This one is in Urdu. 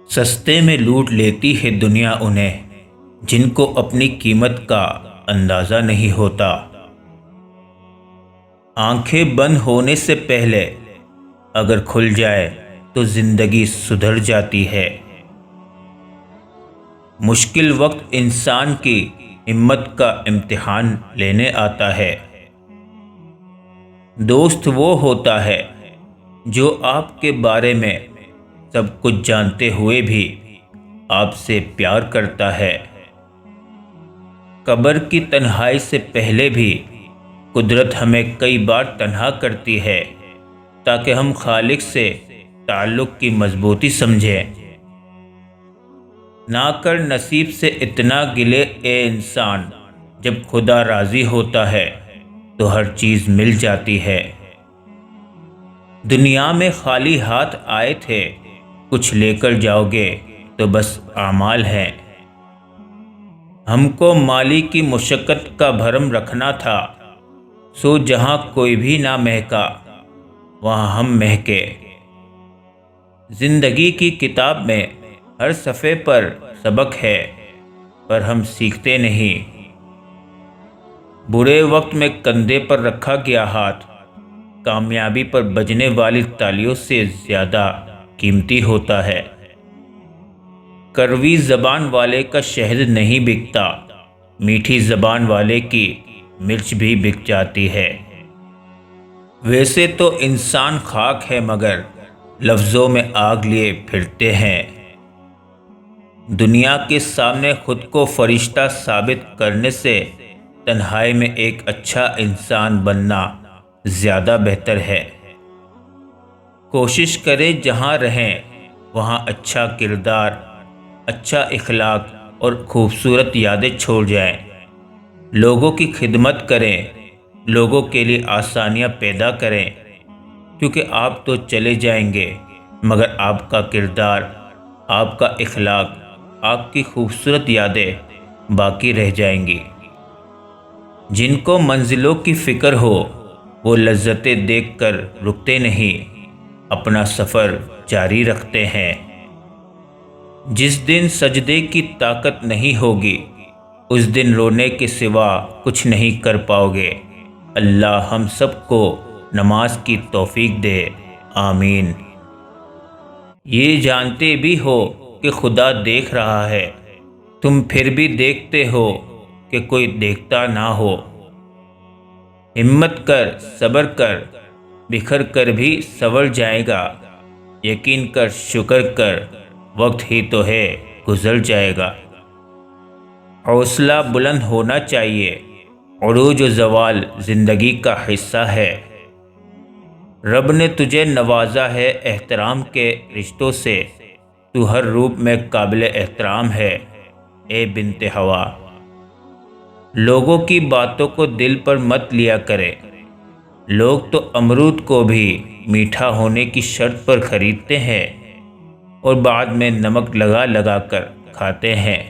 سستے میں لوٹ لیتی ہے دنیا انہیں جن کو اپنی قیمت کا اندازہ نہیں ہوتا۔ آنکھیں بند ہونے سے پہلے اگر کھل جائے تو زندگی سدھر جاتی ہے۔ مشکل وقت انسان کی ہمت کا امتحان لینے آتا ہے۔ دوست وہ ہوتا ہے جو آپ کے بارے میں سب کچھ جانتے ہوئے بھی آپ سے پیار کرتا ہے۔ قبر کی تنہائی سے پہلے بھی قدرت ہمیں کئی بار تنہا کرتی ہے تاکہ ہم خالق سے تعلق کی مضبوطی سمجھیں۔ نہ کر نصیب سے اتنا گلے اے انسان، جب خدا راضی ہوتا ہے تو ہر چیز مل جاتی ہے۔ دنیا میں خالی ہاتھ آئے تھے، کچھ لے کر جاؤ گے تو بس اعمال ہیں۔ ہم کو مالی کی مشقت کا بھرم رکھنا تھا، سو جہاں کوئی بھی نہ مہکا وہاں ہم مہکے۔ زندگی کی کتاب میں ہر صفحے پر سبق ہے، پر ہم سیکھتے نہیں۔ برے وقت میں کندھے پر رکھا گیا ہاتھ کامیابی پر بجنے والی تالیوں سے زیادہ قیمتی ہوتا ہے۔ کڑوی زبان والے کا شہد نہیں بکتا، میٹھی زبان والے کی مرچ بھی بک جاتی ہے۔ ویسے تو انسان خاک ہے مگر لفظوں میں آگ لیے پھرتے ہیں۔ دنیا کے سامنے خود کو فرشتہ ثابت کرنے سے تنہائی میں ایک اچھا انسان بننا زیادہ بہتر ہے۔ کوشش کریں جہاں رہیں وہاں اچھا کردار، اچھا اخلاق اور خوبصورت یادیں چھوڑ جائیں۔ لوگوں کی خدمت کریں، لوگوں کے لیے آسانیاں پیدا کریں، کیونکہ آپ تو چلے جائیں گے مگر آپ کا کردار، آپ کا اخلاق، آپ کی خوبصورت یادیں باقی رہ جائیں گی۔ جن کو منزلوں کی فکر ہو وہ لذتیں دیکھ کر رکتے نہیں، اپنا سفر جاری رکھتے ہیں۔ جس دن سجدے کی طاقت نہیں ہوگی اس دن رونے کے سوا کچھ نہیں کر پاؤ گے۔ اللہ ہم سب کو نماز کی توفیق دے، آمین۔ یہ جانتے بھی ہو کہ خدا دیکھ رہا ہے، تم پھر بھی دیکھتے ہو کہ کوئی دیکھتا نہ ہو۔ ہمت کر، صبر کر، بکھر کر بھی سنور جائے گا۔ یقین کر، شکر کر، وقت ہی تو ہے گزر جائے گا۔ حوصلہ بلند ہونا چاہیے، عروج و زوال زندگی کا حصہ ہے۔ رب نے تجھے نوازا ہے احترام کے رشتوں سے، تو ہر روپ میں قابل احترام ہے اے بنت ہوا۔ لوگوں کی باتوں کو دل پر مت لیا کرے، لوگ تو امرود کو بھی میٹھا ہونے کی شرط پر خریدتے ہیں اور بعد میں نمک لگا لگا کر کھاتے ہیں۔